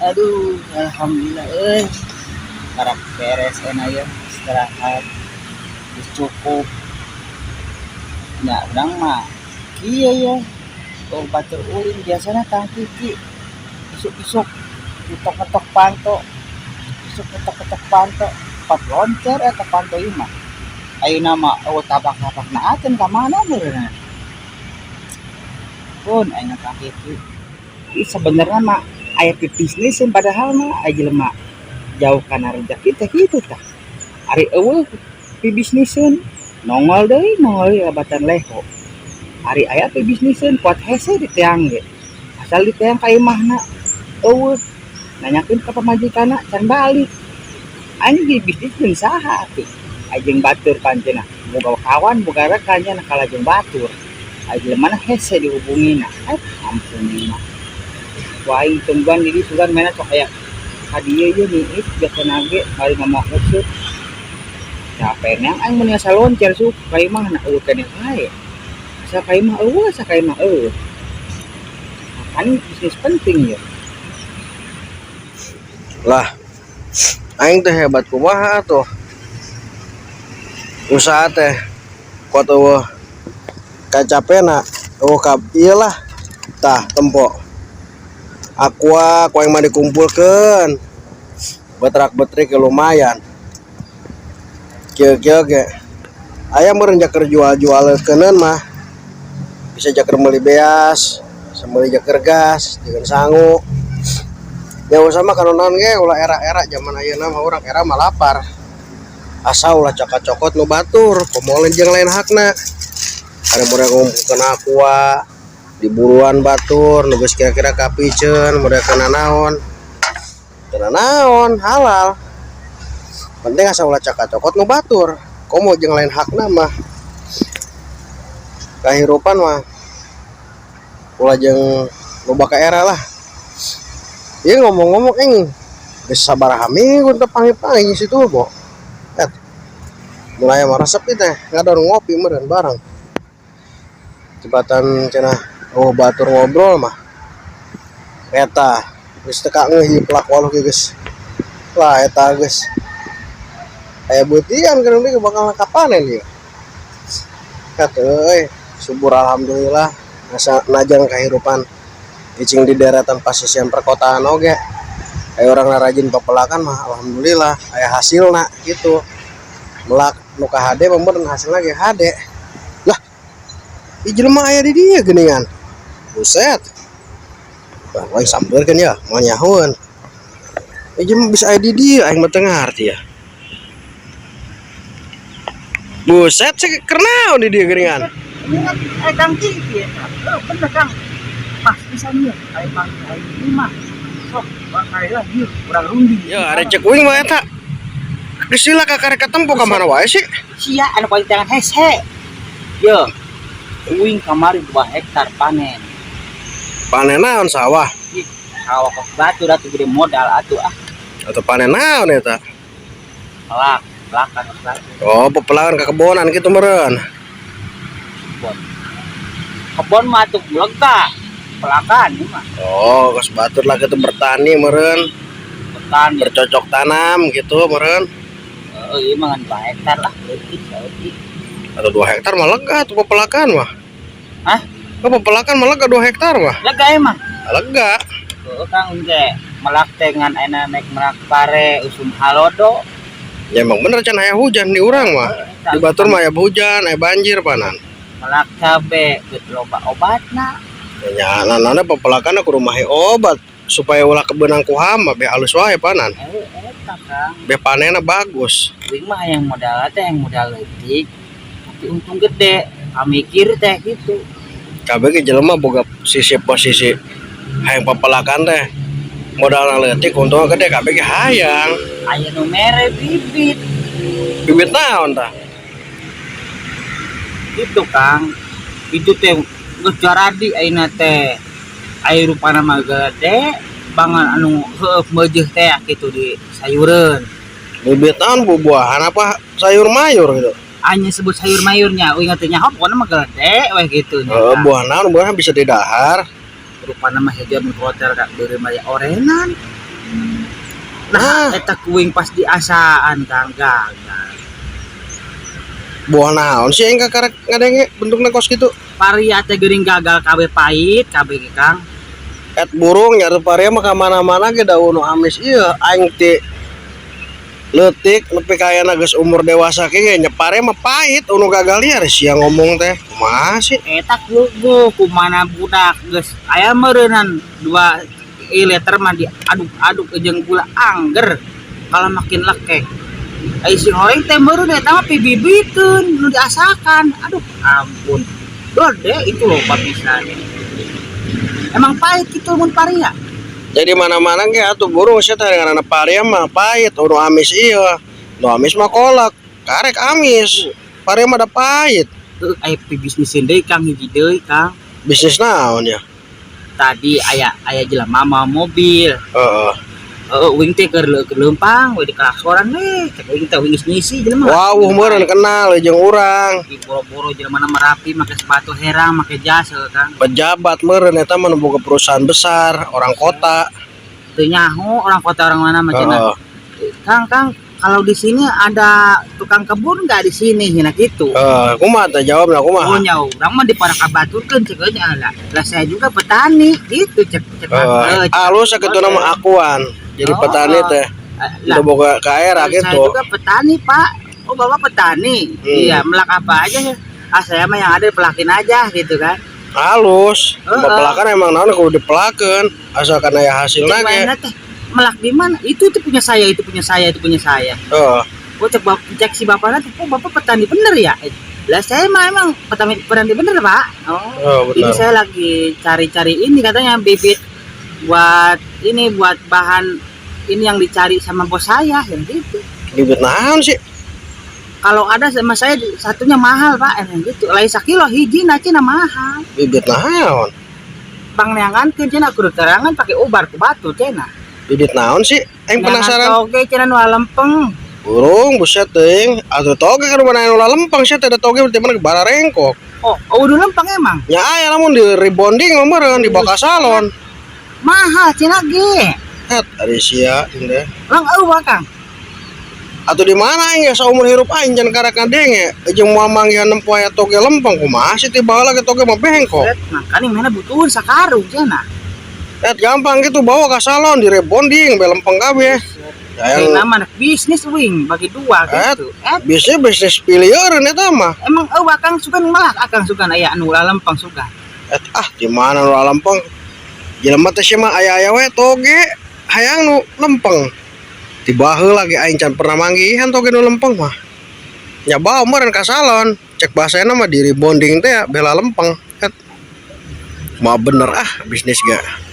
Aduh, alhamdulillah karek beres ya istirahat geus cukup nya urang mah iya ya batur ulin biasana Kang Kiki isuk-isuk ngetok-ngetok panto isuk ngetok-ngetok panto pat loncer eta panto ieu mah ayeuna mah tabak-tabak naakeun ka mana meureunna pun ayeuna Kang Kiki ieu sabenerna mah aya bisniskeun padahal mah aya jelema jauh kana rezeki teh kitu tah ari eueuh pibisniseun nongol deui labatan leho ari aya pibisniseun kuat hese di teang ge asal di teang ka imahna eueuh nanyakeun ka pamajikanna can balik anjing di bisniskeun saha atuh ajeng batur pancena boga kawan boga rekan nya kalajeng batur aya jelema hese dihubungina ampun mah waing tungguan jadi sugan mana sok aya hadiah ieu nih biasana ge bari ngomong usut capek nang aing mun asa loncer suk ka imahna eueuh keneh wae asa ka imah eueuh asa ka imah eueuh kan bisnis penting ya lah aing teh hebat kumaha atuh usaha teh kuat eueuh kacapena eueuh ka ieu lah tah tempo aku yang mah dikumpulkeun betrak-betrik lumayan kieu ge aya meureun jaker jual-jualkeun mah bisa jaker meuli beas meuli jaker gas jeung sangu ya usah mah kanonan ge ulah era-era zaman ayeuna mah urang era mah lapar asa ulah cokot-cokot nu batur komolen jeung lain hakna ada meureun ngumpulkeun aqua di buruan batur nu geus kira-kira kapiceun meureun kana naon halal penting asa ulah cokot nu batur komo jeung lain hakna mah kahirupan mah ulah jeung loba ka era lah ieu ngomong-ngomong geus sabaraha minggu teu pangi-pangi situ bo mulai mah resep teh ngadon ngopi meureun bareng jebatan cenah oh batur ngobrol mah eta geus teu ka ngeuh pelak waluh ge geus lah eta geus aya beutian keur geus bakal kapanen ieu kat euy subur alhamdulillah najang kahirupan icing di deretan pasisian perkotaan oge aya urang rajin papelakan mah alhamdulillah aya hasilna gitu melak nu ka hade meureun hasilna ge hade lah ieu jelema aya di dieu geuningan buset wah sambeurkeun ya moal nyahoeun ieu bisa aya di dieu aing mah teu ngarti ya buset cek keur naon di dieu geuningan Kang Kiki bener Kang pas pisannya aya Kang mah sok bakal lagi urang rundi ya are cek uing mah eta geus sila ka karek katempo ka mana wae sih sia anu paling jangan hese yo uing kamari 2 hektar panen naon sawah sawah kos batu atuh gede modal atuh atau panen naon eta pelakan oh pepelakan ka kebonan kitu meureun kebon mah atuh lega pelakan ieu mah oh kos batur lah kitu bertani meureun bertani bercocok tanam gitu meureun ieu mah 2 hektar lah leutik atau 2 hektar mah lega tuh pepelakan mah hah pepelakan mah lega 2 hektar mah lega emang lega Kang ge melak teh ngan ayeuna naik melak pare usum halodo ya emang bener can aya hujan di urang mah di batur mah aya hujan aya banjir panan melak cabe geus loba obatna ya nana pepelakan kudu mahe obat supaya ulah kebenang ku hama be halus wae panan eta Kang be panenna bagus uing mah yang modal teh yang modal leutik tapi untung gede mikir teh gitu kabeh ge jelema boga sisi posisi hayang pepelakan teh modalna leutik untungna gede kabeh ge hayang aya nu mere bibit naon tah gitu Kang itu teh geus jaradi ayeuna teh aya rupana mah gede bangan anu heueuh meujeuh teh kitu di sayureun bibit naon buah-buahan apa sayur mayur gitu hanya sebut sayur mayurnya ingat nyaho pokona mah gede weh gitu buah naon buahna bisa didahar rupana mah hijau hotel kak beureum aya orenan Nah, eta kuing pas diasaan Kang gagal. Buah naon sih enggak karek ngadenge bentukna kos gitu. Paria teh geuning gagal kabeh pahit kabeh ge Kang. Et burung nyari paria mah kamana-mana ge daun nu amis ieu aing ti leutik nepi ka ayana geus umur dewasa ge nyepare mah pahit unu gagal liar sia ngomong teh. Kumaha sih? Eta kugu kumana budak geus aya meureunan 2 liter mah diaduk-aduk jeung gula angger kalau makin lekek. Ai si horeng teh meureun eta mah pibibikeun nu diasakan. Aduh ampun. Gede itu loh pisan. Emang pahit gitu mun paria. Jadi mana-mana ge atuh burung sia teh ngaranna paria mah pahit unu amis ieu. Nu amis mah kolak. Karek amis. Paria mah da pahit. Aya pibisniseun deui Kang hiji deui Kang. Bisnis naon ya? Tadi aya jelema mau mobil. Heeh. Wing teh keur leumpang we di kelaksonan we. Cek wing teh wing ngisi jelema. Wah, meureun kenal jeung urang. Di boro-boro jelema merapi make sepatu herang, make jas Kang. Pejabat meureun eta mah boga perusahaan besar, orang kota. Teu nyaho orang kota orang mana mah cenah. Heeh. Kang, kalau di sini ada tukang kebun nggak di sini hina gitu? Kumaha teh jawabna kumaha? Oh nya urang mah diparakabaturkeun cek nya lah. Lah saya juga petani gitu cek. Alus sakitu nama akuan. Jadi petani teh. Udah boga ka era Saya gitu. juga petani Pak. Oh Bapak petani? Iya, melak apa aja ya? Saya mah yang ada pelakin aja gitu kan. Halus. Pelakan emang naon kudu dipelakeun asalkan aya hasilna ge. Melak di mana? Itu punya saya, itu punya saya, itu punya saya. Oh cek si bapaknya tuh, oh Bapak petani bener ya? Lah saya mah emang petani bener Pak. Benar. Ini saya lagi cari-cari ini katanya bibit buat bahan ini yang dicari sama bos saya yang gitu. Bibit naon sih? Kalau ada sama saya satunya mahal Pak, yang gitu. Lain sakilo hiji cina mahal. Bibit naon? Bang neangankeun cenah kudu terangan pakai ubar ku batu cenah. Bibit naon sih? Aing penasaran. Oke cenah nu lempeng. Burung buset teuing. Atuh toge ka mana anu lempeng sia teh da toge berarti mana bararengkok. Oh, udah lempeng emang. Nya aya lamun di rebonding mah meureun di baka salon. Mahal cenah ge. Het ari sia teh. Lang eueuh Kang. Atuh di mana aing ya saumur hirup aing can karek ngadenge jeung moal manggihan nempo aya toge lempeng kumaha sih ti baheula ge toge mah bengkok. Makanya mana butuhun sakarung cenah. Gampang gitu bawa ke salon di rebonding belempeng kabeh. Yang nama bisnis wing bagi dua gitu. Bisnis pilieureun eta mah. Emang eueuh Kang sugan malah Akang sugan aya anu lempeng sugan. Di mana nu lempeng? Jelema teh mah aya-aya we toge hayang nu lempeng. Ti baheula ge aing can pernah manggihan toge nu lempeng mah. Nya bawa meureun ka salon, cek bahasana mah di rebonding teh bela lempeng. Mah bener bisnis ga.